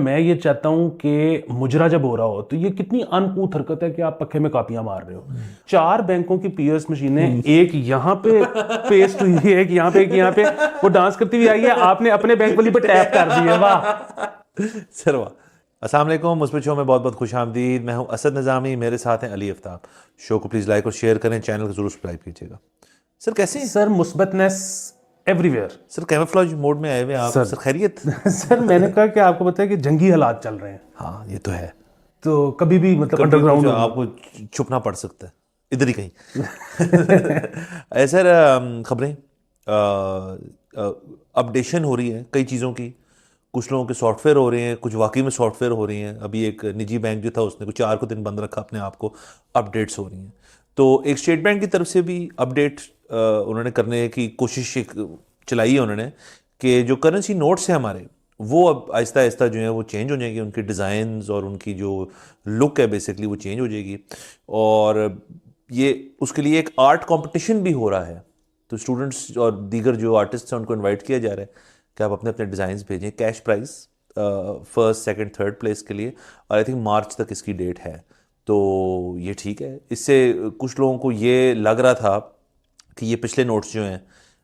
मैं ये चाहता हूं कि मुजरा जब हो रहा हो तो ये कितनी अनकूथ हरकत है कि आप पक्के में कापियां मार रहे हो। 4 बैंकों की पीओएस मशीनें, एक यहाँ पे पेस्ट हुई है, एक यहाँ पे, एक यहाँ पे, वो डांस करती हुई आई है, आपने अपने बैंक वाली पे टैप कर दी है। वाह सर वाह। अस्सलाम वालेकुम, मुस्बित शो में बहुत बहुत खुश आमदीद। मैं हूं असद निज़ामी, मेरे साथ हैं अली आफ्ताब। शो को प्लीज़ लाइक और शेयर करें, चैनल को जरूर सब्सक्राइब कीजिएगा। सर कैसे हैं? सर, मुस्बतनेस एवरीवेयर। सर कैमोफ्लेज मोड में आए हुए आप। सर खैरियत? सर मैंने कहा कि आपको पता है कि जंगी हालात चल रहे हैं, हाँ ये तो है। तो कभी भी मतलब कभी अंडरग्राउंड कुछ आपको छुपना पड़ सकता है इधर ही कहीं। सर खबरें, अपडेशन हो रही है कई चीज़ों की। कुछ लोगों के सॉफ्टवेयर हो रहे हैं, कुछ वाकई में सॉफ्टवेयर हो रही हैं। अभी एक निजी बैंक जो था उसने कुछ 4 को दिन बंद रखा अपने आप को, अपडेट्स हो रही हैं। तो एक स्टेट बैंक की तरफ से भी अपडेट उन्होंने करने की कोशिश चलाई है उन्होंने, कि जो करेंसी नोट्स हैं हमारे, वो अब आहिस्ता आहिस्ता जो है वो चेंज हो जाएंगे। उनके डिज़ाइंस और उनकी जो लुक है बेसिकली वो चेंज हो जाएगी। और ये उसके लिए एक आर्ट कंपटीशन भी हो रहा है। तो स्टूडेंट्स और दीगर जो आर्टिस्ट हैं उनको इनवाइट किया जा रहा है कि आप अपने अपने डिज़ाइंस भेजें। Cash prize first second third place के लिए, और आई थिंक मार्च तक इसकी डेट है। तो ये ठीक है। इससे कुछ लोगों को ये लग रहा था कि ये पिछले नोट्स जो हैं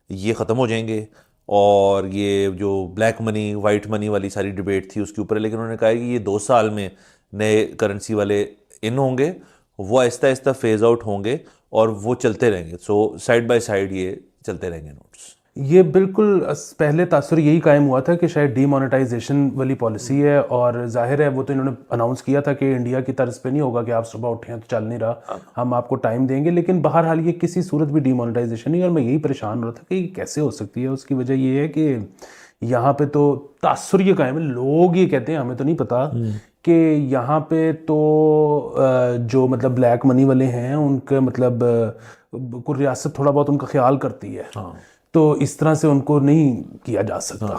ये ख़त्म हो जाएंगे, और ये जो ब्लैक मनी वाइट मनी वाली सारी डिबेट थी उसके ऊपर है। लेकिन उन्होंने कहा कि ये 2 साल में नए करेंसी वाले इन होंगे, वो आहिस्ता आहिस्ता फेज आउट होंगे और वो चलते रहेंगे। सो साइड बाय साइड ये चलते रहेंगे नोट्स। ये बिल्कुल पहले तासुर यही कायम हुआ था कि शायद डीमोनेटाइजेशन वाली पॉलिसी है, और जाहिर है वो तो इन्होंने अनाउंस किया था कि इंडिया की तर्ज पे नहीं होगा कि आप सुबह उठे हैं तो चल नहीं रहा, हम आपको टाइम देंगे। लेकिन बहरहाल ये किसी सूरत भी डीमोनेटाइजेशन नहीं, और मैं यही परेशान हो रहा था कि ये कैसे हो सकती है। उसकी वजह ये है कि यहाँ पे तो तासुर ये कायम है, लोग ये कहते हैं, हमें तो नहीं पता कि यहाँ पे तो जो मतलब ब्लैक मनी वाले हैं उनके मतलब कोई रियासत थोड़ा बहुत उनका ख्याल करती है, तो इस तरह से उनको नहीं किया जा सकता।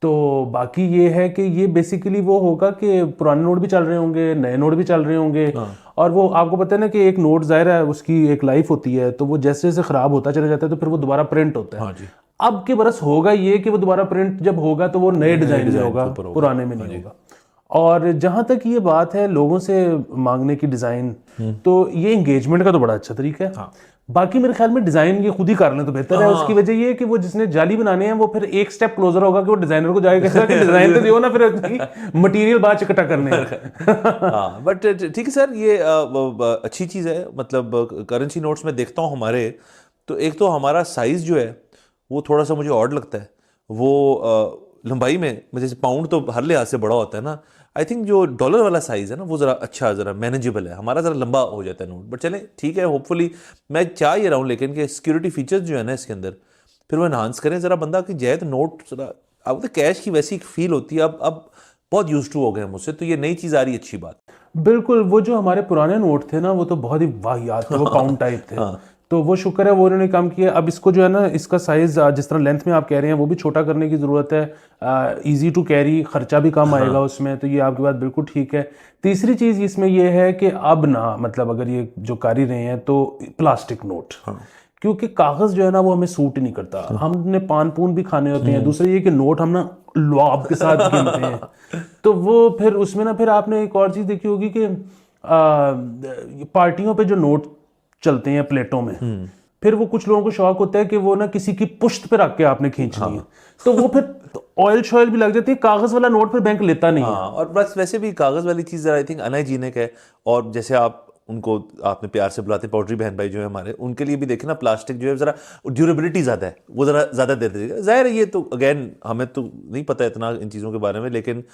तो बाकी ये है कि ये बेसिकली वो होगा कि पुराने नोट भी चल रहे होंगे, नए नोट भी चल रहे होंगे। और वो आपको पता है ना कि एक नोट ज़ाहिर है उसकी एक लाइफ होती है, तो वो जैसे जैसे ख़राब होता चला जाता है तो फिर वो दोबारा प्रिंट होता है। हाँ जी। अब के बरस होगा ये कि वो दोबारा प्रिंट जब होगा तो वो नए डिज़ाइन में होगा, पुराने में नहीं होगा। और जहाँ तक ये बात है लोगों से मांगने की डिज़ाइन, तो ये इंगेजमेंट का तो बड़ा अच्छा तरीका है। बाकी मेरे ख्याल में डिजाइन ये खुद ही कर लें तो बेहतर है। उसकी वजह ये है कि वो जिसने जाली बनाने हैं वो फिर एक स्टेप क्लोजर होगा कि वो डिजाइनर को जाएगा कि डिजाइन तो दियो ना, फिर मटेरियल बाद इकट्ठा करने हैं। हाँ बट ठीक है सर, ये अच्छी चीज़ है। मतलब करेंसी नोट्स में देखता हूँ हमारे, तो एक तो हमारा साइज़ जो है वो थोड़ा सा मुझे ऑड लगता है। वो लंबाई में जैसे पाउंड तो हर लिहाज से बड़ा होता है ना, आई थिंक जो डॉलर वाला साइज़ है ना वो ज़रा अच्छा, ज़रा मैनेजेबल है। हमारा ज़रा लंबा हो जाता है नोट, बट चले ठीक है। होपफुली मैं चाह ये रहा हूँ लेकिन कि सिक्योरिटी फीचर्स जो है ना इसके अंदर फिर वो इन्हांस करें ज़रा, बंदा कि जाए तो नोट ज़रा, अब तो कैश की वैसी एक फील होती है। अब बहुत यूज टू हो गए मुझसे, तो ये नई चीज़ आ रही है, अच्छी बात। बिल्कुल, वो जो हमारे पुराने नोट थे ना वो तो बहुत ही वाहियात थे, वो पाउंड टाइप थे। तो वो शुक्र है वो उन्होंने काम किया। अब इसको जो है ना, इसका साइज जिस तरह लेंथ में आप कह रहे हैं वो भी छोटा करने की ज़रूरत है। इजी टू कैरी, खर्चा भी कम आएगा उसमें, तो ये आपकी बात बिल्कुल ठीक है। तीसरी चीज़ इसमें ये है कि अब ना मतलब अगर ये जो कर ही रहे हैं तो प्लास्टिक नोट, क्योंकि कागज़ जो है ना वो हमें सूट ही नहीं करता। हमने पान पून भी खाने होते हैं। दूसरा ये कि नोट हम ना लुआब के साथ गिनते हैं, तो वो फिर उसमें ना, फिर आपने एक और चीज़ देखी होगी कि पार्टियों पे जो नोट चलते हैं प्लेटों में, फिर वो कुछ लोगों को शौक होता है कि वो ना किसी की पुश्त पे रख के आपने खींचनी है, तो वो फिर ऑयल शॉयल भी लग जाती है। कागज वाला नोट फिर बैंक लेता नहीं है। और बस वैसे भी कागज वाली चीज़ आई थिंक अनहाइजीनिक है। और जैसे आप उनको आपने प्यार से बुलाते पाउडरी बहन भाई जो है हमारे, उनके लिए भी देखे ना, प्लास्टिक जो है ज़रा ड्यूरेबिलिटी ज़्यादा है, वो ज़रा ज़्यादा देते हैं। ज़ाहिर है ये तो अगेन हमें तो नहीं पता इतना इन चीज़ों के बारे में, लेकिन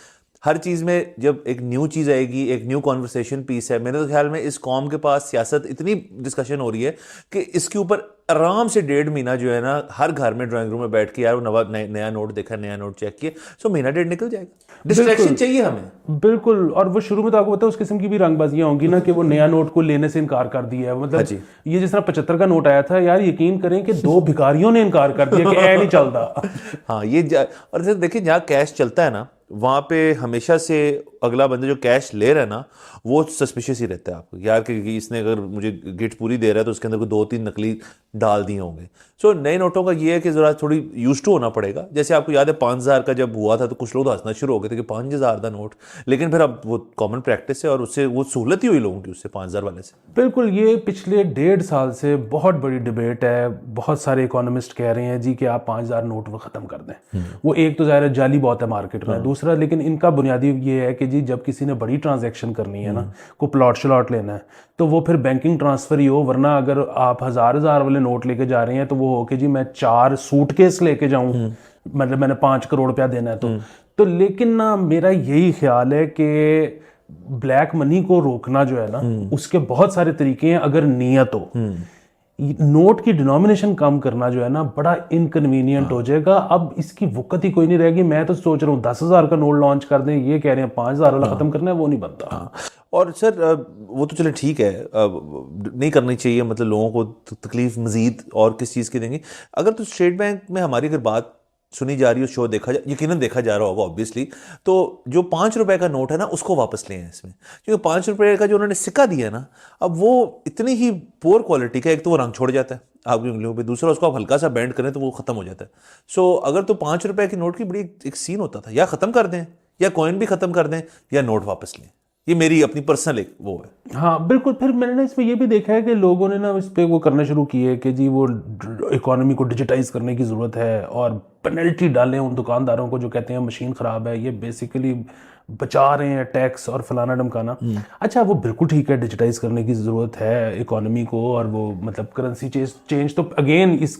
हर चीज़ में जब एक न्यू चीज़ आएगी, एक न्यू कॉन्वर्सेशन पीस है। मेरे तो ख्याल में इस कौम के पास सियासत इतनी डिस्कशन हो रही है कि इसके ऊपर आराम से 1.5 महीना जो है ना हर घर में ड्राइंग रूम में बैठ के यार वो नया नोट देखा, नया नोट चेक किया, सो महीना 1.5 निकल जाएगा। डिस्ट्रैक्शन चाहिए हमें। बिल्कुल। और वो शुरू में तो आपको पता है उस किस्म की भी रंगबाजियां होंगी ना कि वो नया नोट को लेने से इनकार कर दिया है। मतलब ये जिस तरह 75 का नोट आया था यार, यकीन करें कि 2 भिखारियों ने इनकार कर दिया कि ऐ नहीं चलता। हाँ ये और देखिए जहाँ कैश चलता है ना वहाँ पे हमेशा से अगला बंदा जो कैश ले रहा है ना वो सस्पिशियस ही रहता है आपको, यार कि इसने अगर मुझे गिफ्ट पूरी दे रहा है तो उसके अंदर कोई 2-3 नकली डाल दिए होंगे। सो नए नोटों का ये है कि ज़रा थोड़ी यूज टू होना पड़ेगा। जैसे आपको याद है 5,000 का जब हुआ था तो कुछ लोग तो हंसना शुरू हो गए थे कि 5,000 का नोट, लेकिन फिर अब वो कॉमन प्रैक्टिस है और उससे वो सहूलत ही हुई लोगों की उससे 5,000 वाले से। बिल्कुल, ये पिछले 1.5 साल से बहुत बड़ी डिबेट है। बहुत सारे इकोनॉमिस्ट कह रहे हैं जी कि आप 5,000 नोट वो ख़त्म कर दें। वो एक तो ज़ाहिर है जाली बहुत है मार्केट में, दूसरा लेकिन इनका बुनियादी ये है कि जी जब किसी ने बड़ी ट्रांजैक्शन करनी है ना, को प्लॉट शलॉट लेना है, तो वो फिर बैंकिंग ट्रांसफ़र ही हो, वरना अगर आप हज़ार वाले नोट लेके जा रहे हैं तो वो हो कि जी मैं 4 सूटकेस लेके जाऊँ, मतलब मैंने 5 करोड़ रुपया देना है तो लेकिन ना मेरा यही ख्याल है कि ब्लैक मनी को रोकना जो है ना, उसके बहुत सारे तरीके हैं अगर नियत हो। नोट की डिनोमिनेशन कम करना जो है ना बड़ा इनकन्वीनियंट हो जाएगा। अब इसकी वक़्त ही कोई नहीं रहेगी। मैं तो सोच रहा हूँ 10,000 का नोट लॉन्च कर दें, ये कह रहे हैं 5,000 वाला खत्म करना है, वो नहीं बनता। और सर वो तो चले ठीक है, नहीं करनी चाहिए, मतलब लोगों को तकलीफ मजीद और किस चीज़ की देंगे। अगर तो स्टेट बैंक में हमारी अगर बात सुनी जा रही हो, शो देखा यकीनन देखा जा रहा होगा ऑब्वियसली, तो जो 5 रुपए का नोट है ना उसको वापस ले हैं इसमें, क्योंकि 5 रुपए का जो उन्होंने सिक्का दिया ना, अब वो इतनी ही पुअर क्वालिटी का, एक तो वो रंग छोड़ जाता है आपकी उंगलियों पे, दूसरा उसको आप हल्का सा बेंड करें तो वो खत्म हो जाता है। सो अगर तो 5 रुपए की नोट की बड़ी एक सीन होता था, या खत्म कर दें, या कॉइन भी खत्म कर दें, या नोट वापस लें। ये मेरी अपनी पर्सनल एक वो है। हाँ बिल्कुल। फिर मैंने ना इसमें ये भी देखा है कि लोगों ने ना इस पे वो करना शुरू किए है कि जी वो इकोनॉमी को डिजिटाइज करने की ज़रूरत है और पेनल्टी डालें उन दुकानदारों को जो कहते हैं मशीन ख़राब है, ये बेसिकली बचा रहे हैं टैक्स और फलाना ढमकाना। अच्छा, वो बिल्कुल ठीक है, डिजिटाइज करने की ज़रूरत है इकोनॉमी को, और वो मतलब करेंसी चेंज तो अगेन इस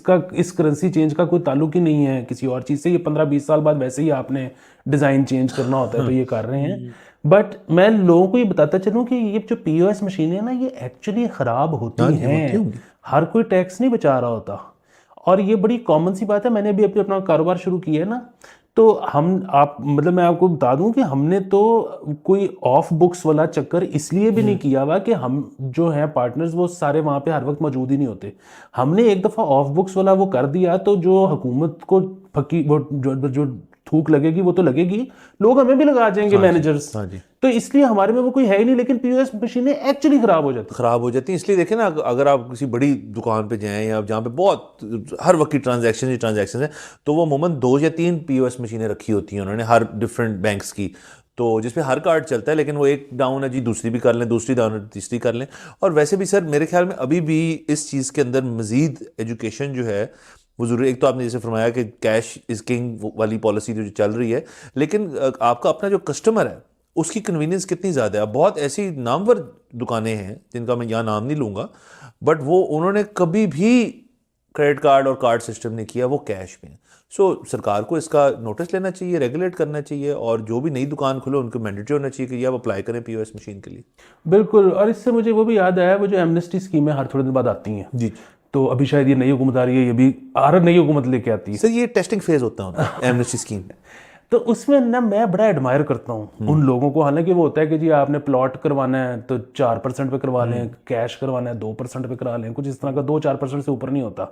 करेंसी चेंज का कोई ताल्लुक ही नहीं है किसी और चीज़ से। ये 15-20 साल बाद वैसे ही आपने डिज़ाइन चेंज करना होता है तो ये कर रहे हैं। बट मैं लोगों को ये बताता चलूँ कि ये जो POS मशीनें हैं ना, ये एक्चुअली ख़राब होती हैं। हर कोई टैक्स नहीं बचा रहा होता, और ये बड़ी कॉमन सी बात है। मैंने भी अपना कारोबार शुरू किया है ना, तो मतलब मैं आपको बता दूं कि हमने तो कोई ऑफ बुक्स वाला चक्कर इसलिए भी नहीं किया हुआ कि हम जो हैं पार्टनर्स वो सारे वहाँ पे हर वक्त मौजूद ही नहीं होते। हमने एक दफ़ा ऑफ बुक्स वाला वो कर दिया तो जो हुकूमत को फकी वो जो थूक लगेगी वो तो लगेगी, लोग हमें भी लगा जाएंगे, मैनेजर्स। तो इसलिए हमारे में वो कोई है ही नहीं, लेकिन POS मशीनें एक्चुअली खराब हो जाती हैं। इसलिए देखें ना, अगर आप किसी बड़ी दुकान पे जाएं या जहाँ पे बहुत हर वक्त की ट्रांजैक्शन है, तो वो अमूमन 2 या 3 POS मशीनें रखी होती हैं उन्होंने हर डिफरेंट बैंक्स की, तो जिसपे हर कार्ड चलता है, लेकिन वो एक डाउन है जी, दूसरी भी कर लें, दूसरी डाउन है तीसरी कर लें। और वैसे भी सर मेरे ख्याल में अभी भी इस चीज़ के अंदर मजीद एजुकेशन जो है वो जरूरी। एक तो आपने जैसे फरमाया कि कैश इज़ किंग वाली पॉलिसी जो चल रही है, लेकिन आपका अपना जो कस्टमर है उसकी कन्वीनियंस कितनी ज़्यादा है। अब बहुत ऐसी नामवर दुकानें हैं जिनका मैं यहाँ नाम नहीं लूँगा, बट वो उन्होंने कभी भी क्रेडिट कार्ड और कार्ड सिस्टम नहीं किया, वो कैश में। सो सरकार को इसका नोटिस लेना चाहिए, रेगुलेट करना चाहिए, और जो भी नई दुकान खुले उनको मैंडेटरी होना चाहिए कि ये आप अप्लाई करें POS मशीन के लिए। बिल्कुल। और इससे मुझे वो भी याद आया, वो जो एमनेस्टी स्कीमें हर थोड़े दिन बाद आती हैं जी, तो अभी शायद ये नई हुकूमत आ रही है, ये भी हर नई हुकूमत लेके आती है सर। ये टेस्टिंग फेज होता है एमनेस्टी स्कीम। तो उसमें ना मैं बड़ा एडमायर करता हूँ उन लोगों को। हालांकि वो होता है कि जी आपने प्लॉट करवाना है तो 4% पे करवा लें, कैश करवाना है 2% पे करा लें, कुछ इस तरह का 2-4% से ऊपर नहीं होता।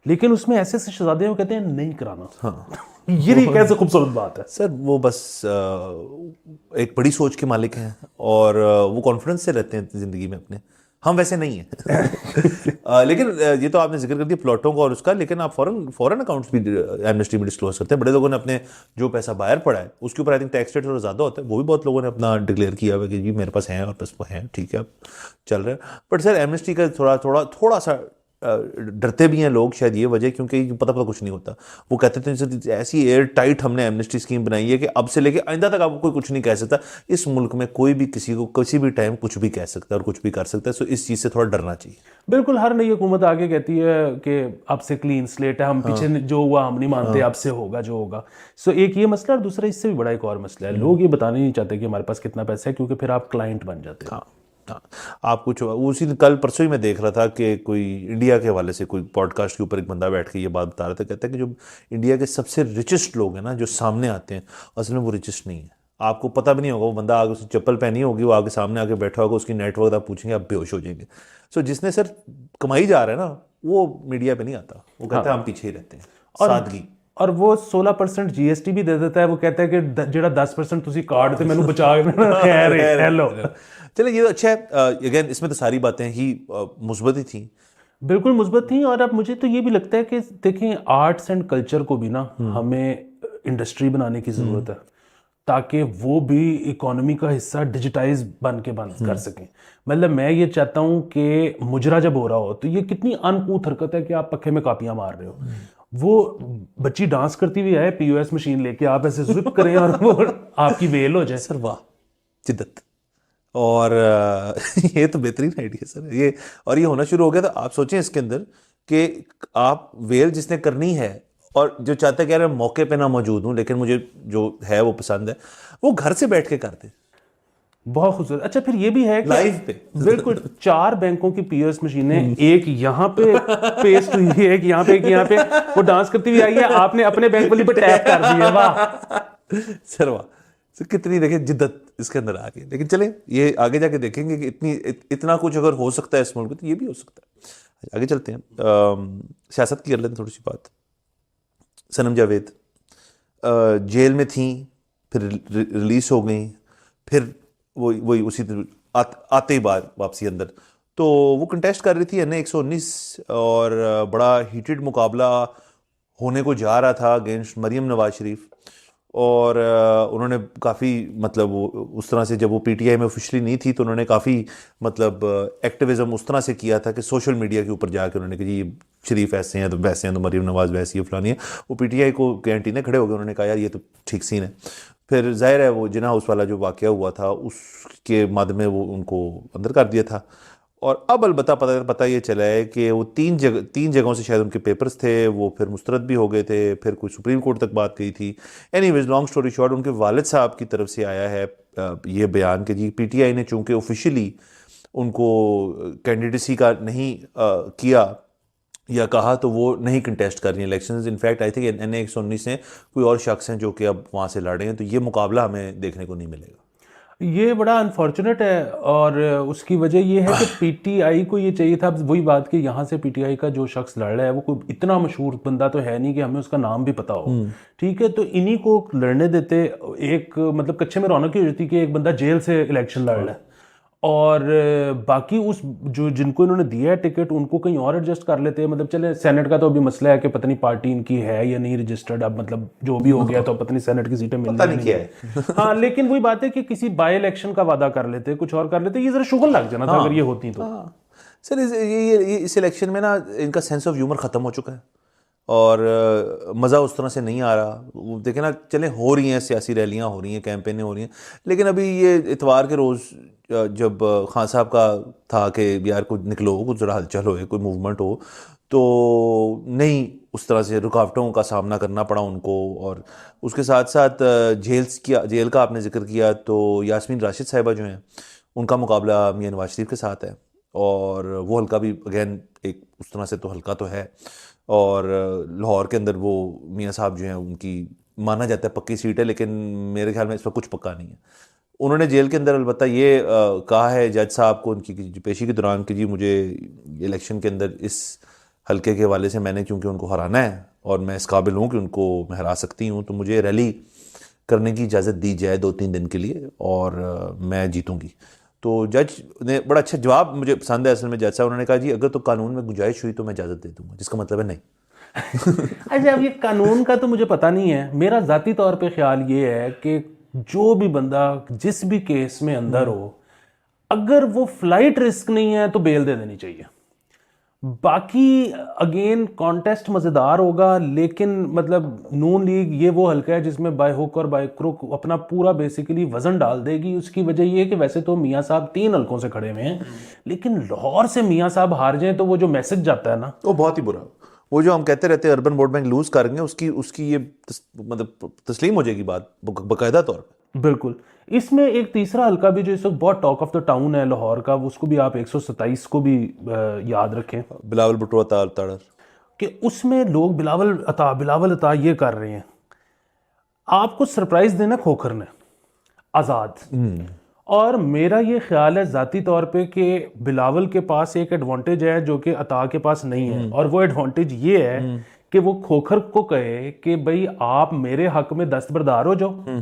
लेकिन उसमें ऐसे शहजादे वो कहते हैं नहीं कराना। हाँ। ये नहीं कैसे खूबसूरत बात है सर। वो बस एक बड़ी सोच के मालिक हैं और वो कॉन्फिडेंस से रहते हैं ज़िंदगी में अपने। हम वैसे नहीं हैं। लेकिन ये तो आपने जिक्र कर दिया प्लॉटों का और उसका, लेकिन आप फॉरेन अकाउंट्स भी एमनेस्टी में डिस्क्लोज करते हैं। बड़े लोगों ने अपने जो पैसा बाहर पड़ा है उसके ऊपर आई थिंक टैक्स रेट थोड़ा ज़्यादा होता है, वो भी बहुत लोगों ने अपना डिक्लेयर किया हुआ कि जी मेरे पास हैं और बस वो हैं, ठीक है अब चल रहा है। बट सर एमनेस्टी का थोड़ा सा डरते भी हैं लोग, शायद ये वजह क्योंकि पता कुछ नहीं होता। वो कहते थे ऐसी एयर टाइट हमने एमनेस्टी स्कीम बनाई है कि अब से लेके आइंदा तक आपको कोई कुछ नहीं कह सकता। इस मुल्क में कोई भी किसी को किसी भी टाइम कुछ भी कह सकता है और कुछ भी कर सकता है। सो इस चीज़ से थोड़ा डरना चाहिए। बिल्कुल। हर नई हुकूमत आके कहती है कि अब से क्लीन स्लेट है, हम पीछे जो हुआ हम नहीं मानते, अब से होगा जो होगा। सो एक ये मसला, और दूसरा इससे भी बड़ा एक और मसला है, लोग ये बताने नहीं चाहते कि हमारे पास कितना पैसा है, क्योंकि फिर आप क्लाइंट बन जाते हैं। हाँ, आप कुछ उसी कल परसों ही मैं देख रहा था कि कोई इंडिया के हवाले से कोई पॉडकास्ट के ऊपर एक बंदा बैठ के ये बात बता रहा था, कहता है कि जो इंडिया के सबसे रिचेस्ट लोग हैं ना जो सामने आते हैं, असल में वो रिचेस्ट नहीं है। आपको पता भी नहीं होगा, वो बंदा आगे उसने चप्पल पहनी होगी, वो आगे सामने आके बैठा होगा, उसकी नेटवर्क आप पूछेंगे आप बेहोश हो जाएंगे। सो जिसने सर कमाई जा रहा है ना वो मीडिया पे नहीं आता, वो कहता है हम पीछे ही रहते हैं। सादगी। और वो 16% GST भी दे देता है। वो कहता है कि जेड़ा 10% तुसी कार्ड ते मैनू बचा हेलो। चलिए ये तो अच्छा है। अगेन इसमें तो सारी बातें ही मुस्बत ही थी, बिल्कुल मुस्बत थी। और अब मुझे तो ये भी लगता है कि देखें, आर्ट्स एंड कल्चर को भी ना हमें इंडस्ट्री बनाने की ज़रूरत है, ताकि वो भी इकोनॉमी का हिस्सा डिजिटाइज बन कर सकें। मतलब मैं ये चाहता हूँ कि मुजरा जब हो रहा हो तो ये कितनी अनकूथ हरकत है कि आप पक्के में कापियां मार रहे हो। वो बच्ची डांस करती हुई है, पीओएस मशीन लेके आप ऐसे स्विप करें और वो आपकी वेल हो जाए। सर वाह, जिद्दत। और ये तो बेहतरीन आइडिया सर, ये और ये होना शुरू हो गया। तो आप सोचें इसके अंदर कि आप वेल जिसने करनी है और जो चाहता है कि यार मैं मौके पे ना मौजूद हूं लेकिन मुझे जो है वो पसंद है, वो घर से बैठ के कर दे। बहुत खूबसूरत। अच्छा, फिर ये भी है कि लाइव पे बिल्कुल 4 बैंकों की पीओएस मशीनें, एक यहाँ पे पेस्ट हुई है, एक यहाँ पे, एक यहाँ पे, वो डांस करती हुई आई है, आपने अपने बैंक वाली पे टैप कर दिया। वाह सर वाह सर, कितनी देखिए जिद्दत इसके अंदर आ गई। लेकिन चले ये आगे जाके देखेंगे कि इतना कुछ अगर हो सकता है इस मुल्क में तो ये भी हो सकता है। आगे चलते हैं, सियासत की कर लेते हैं थोड़ी सी बात। सनम जावेद जेल में थी, फिर रिलीज हो गई, फिर वही उसी आते ही बार वापसी अंदर। तो वो कंटेस्ट कर रही थी एनए 119 और बड़ा हीटेड मुकाबला होने को जा रहा था अगेंस्ट मरियम नवाज शरीफ। और उन्होंने काफ़ी मतलब वो उस तरह से, जब वो पीटीआई में ऑफिशियली नहीं थी तो उन्होंने काफ़ी मतलब एक्टिविज़म उस तरह से किया था कि सोशल मीडिया के ऊपर जाकर उन्होंने कहा जी ये शरीफ ऐसे हैं तो वैसे हैं, तो मरियम नवाज वैसी है, फलानी है। वो पीटीआई को कैंटीने खड़े हो गए, उन्होंने कहा यार ये तो ठीक सीन है। फिर जाहिर है वो जिना हाउस वाला जो वाक़या हुआ था उसके मद में वो उनको अंदर कर दिया था। और अब अलबत्ता पता ये चला है कि वो तीन जगहों से शायद उनके पेपर्स थे, वो फिर मुस्तरद भी हो गए थे, फिर कुछ सुप्रीम कोर्ट तक बात गई थी। एनीवेज लॉन्ग स्टोरी शॉर्ट, उनके वालिद साहब की तरफ से आया है ये बयान कि जी पीटीआई ने चूंकि ऑफिशियली उनको कैंडिडेसी का नहीं किया या कहा तो वो नहीं कंटेस्ट कर रही हैं elections. In fact I think NA 119 में कोई और शख्स हैं जो कि अब वहाँ से लड़ रहे हैं। तो ये मुकाबला हमें देखने को नहीं मिलेगा। ये बड़ा अनफॉर्चुनेट है। और उसकी वजह ये है कि पीटीआई को ये चाहिए था, वही बात कि यहाँ से पीटीआई का जो शख्स लड़ रहा है वो कोई इतना मशहूर बंदा तो है नहीं कि हमें उसका नाम भी पता हो। ठीक है, तो इन्हीं को लड़ने देते। एक मतलब कच्चे में रौनक ही हो जाती कि एक बंदा जेल से इलेक्शन लड़ रहा है और बाकी उस जो जिनको इन्होंने दिया है टिकट उनको कहीं और एडजस्ट कर लेते हैं। मतलब चले, सेनेट का तो अभी मसला है कि पता नहीं पार्टी इनकी है या नहीं रजिस्टर्ड, अब मतलब जो भी हो गया तो पता नहीं सेनेट की सीटें मिल नहीं क्या है। हाँ, लेकिन वही बात है कि किसी बाय इलेक्शन का वादा कर लेते, कुछ और कर लेते, ये जरा शुगल लग जाना था अगर ये होती तो। सर ये इस इलेक्शन में ना इनका सेंस ऑफ ह्यूमर ख़त्म हो चुका है और मज़ा उस तरह से नहीं आ रहा। वो देखें ना, चले हो रही हैं सियासी रैलियां हो रही हैं, कैंपेनें हो रही हैं, लेकिन अभी ये इतवार के रोज़ जब खान साहब का था कि यार कुछ निकलो, कुछ ज़रा हलचल हो, कोई मूवमेंट हो, तो नहीं उस तरह से रुकावटों का सामना करना पड़ा उनको। और उसके साथ साथ जेल का आपने जिक्र किया, तो यास्मीन राशिद साहिबा जो हैं उनका मुकाबला मियां नवाज शरीफ के साथ है और वो हल्का भी अगेन एक उस तरह से तो हल्का तो है। और लाहौर के अंदर वो मियां साहब जो हैं उनकी माना जाता है पक्की सीट है, लेकिन मेरे ख्याल में इस पर कुछ पक्का नहीं है। उन्होंने जेल के अंदर अलबत्ता ये कहा है जज साहब को उनकी पेशी के दौरान कि जी मुझे इलेक्शन के अंदर इस हल्के के हवाले से मैंने चूँकि उनको हराना है और मैं इस काबिल हूँ कि उनको मैं हरा सकती हूँ, तो मुझे रैली करने की इजाज़त दी जाए 2-3 दिन के लिए और मैं जीतूँगी। तो जज ने बड़ा अच्छा जवाब मुझे पसंद है असल में। जज साहब उन्होंने कहा जी अगर तो कानून में गुंजाइश हुई तो मैं इजाज़त दे दूँगा, जिसका मतलब है नहीं। अच्छा, अब ये कानून का तो मुझे पता नहीं है। मेरा ज़ाती तौर पे ख्याल ये है कि जो भी बंदा जिस भी केस में अंदर हो, अगर वो फ्लाइट रिस्क नहीं है तो बेल दे देनी चाहिए। बाकी अगेन कॉन्टेस्ट मज़ेदार होगा, लेकिन मतलब नून लीग ये वो हल्का है जिसमें बाय हुक और बाय क्रुक अपना पूरा बेसिकली वजन डाल देगी। उसकी वजह ये है कि वैसे तो मियाँ साहब 3 हल्कों से खड़े हुए हैं, लेकिन लाहौर से मियाँ साहब हार जाएं तो वो जो मैसेज जाता है ना, वो बहुत ही बुरा। वो जो हम कहते रहते हैं अर्बन वोट बैंक लूज करेंगे, उसकी ये मतलब तस्लीम हो जाएगी बात बाकायदा तौर पर। बिल्कुल। इसमें एक तीसरा हल्का भी जो इस वक्त बहुत टॉक ऑफ द टाउन है लाहौर का, उसको भी आप 127 को भी याद रखें, बिलावल भुट्टो ताड़र, कि उसमें लोग बिलावल अता ये कर रहे हैं। आपको सरप्राइज देना खोखर ने आज़ाद। और मेरा ये ख्याल है ज़ाती तौर पे कि बिलावल के पास एक एडवांटेज है जो कि अता के पास नहीं है, और वो एडवांटेज ये है कि वो खोखर को कहे कि भाई आप मेरे हक में दस्तबरदार हो जाओ,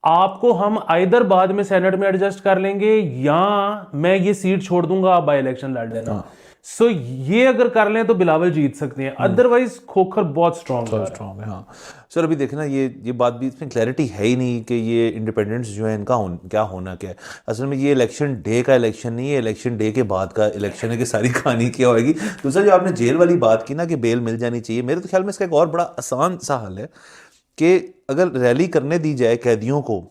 आपको हम आइदर बाद में सेनेट में एडजस्ट कर लेंगे या मैं ये सीट छोड़ दूंगा, आप बाय इलेक्शन लड़ लेना। सो ये अगर कर लें तो बिलावल जीत सकते हैं, अदरवाइज खोखर बहुत स्ट्रांग स्ट्रॉन्ग है। हाँ सर, अभी देखना ये बात भी, इसमें क्लैरिटी है ही नहीं कि ये इंडिपेंडेंस जो है इनका क्या होना क्या है। असल में ये इलेक्शन डे का इलेक्शन नहीं है, इलेक्शन डे के बाद का इलेक्शन है कि सारी कहानी क्या होगी। दूसरा जो आपने जेल वाली बात की ना कि बेल मिल जानी चाहिए, मेरे तो ख्याल में इसका एक और बड़ा आसान सा हल है कि अगर रैली करने दी जाए कैदियों को,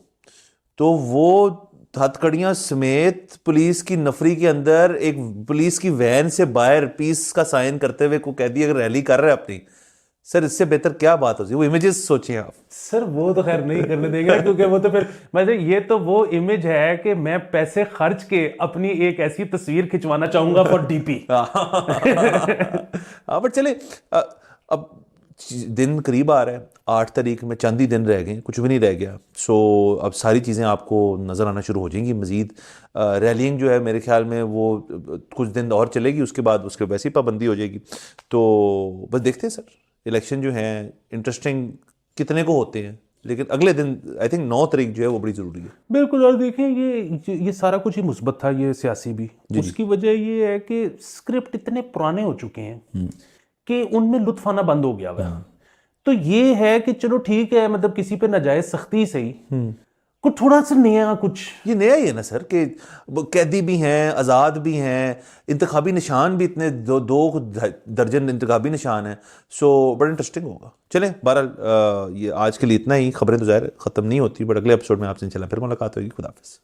तो वो हथकड़ियां समेत पुलिस की नफरी के अंदर एक पुलिस की वैन से बाहर पीस का साइन करते हुए को कैदी अगर रैली कर रहे हैं अपनी, सर इससे बेहतर क्या बात होती है। वो इमेजेस सोचिए आप। सर वो तो खैर नहीं करने देंगे क्योंकि वो तो फिर मतलब ये तो वो इमेज है कि मैं पैसे खर्च के अपनी एक ऐसी तस्वीर खिंचवाना चाहूंगा फॉर डीपी। हाँ बट चले, अब दिन करीब आ रहा है, 8 तारीख में चंद ही दिन रह गए, कुछ भी नहीं रह गया। सो अब सारी चीज़ें आपको नज़र आना शुरू हो जाएंगी। मज़ीद रैलिंग जो है मेरे ख्याल में वो कुछ दिन और चलेगी, उसके बाद उसके वैसे ही पाबंदी हो जाएगी। तो बस देखते हैं सर, इलेक्शन जो है इंटरेस्टिंग कितने को होते हैं, लेकिन अगले दिन आई थिंक 9 तारीख जो है वो बड़ी ज़रूरी है। बिल्कुल। और देखें ये सारा कुछ ही मुस्बत था, ये सियासी भी। उसकी वजह ये है कि स्क्रिप्ट इतने पुराने हो चुके हैं कि उनमें लुत्फ आना बंद हो गया हुआ है। तो ये है कि चलो ठीक है, मतलब किसी पे नाजायज सख्ती सही, कुछ थोड़ा सा नया, कुछ ये नया ही है ना सर कि कैदी भी हैं, आज़ाद भी हैं, इंतखाबी निशान भी इतने दो दर्जन इंतखाबी निशान हैं। सो बड़ा इंटरेस्टिंग होगा। चलें बहरहाल ये आज के लिए इतना ही। खबरें तो ज़ाहिर ख़त्म नहीं होती, बट अगले एपिसोड में आपसे इंशाल्लाह फिर मुलाकात होगी। खुदा हाफ़िज़।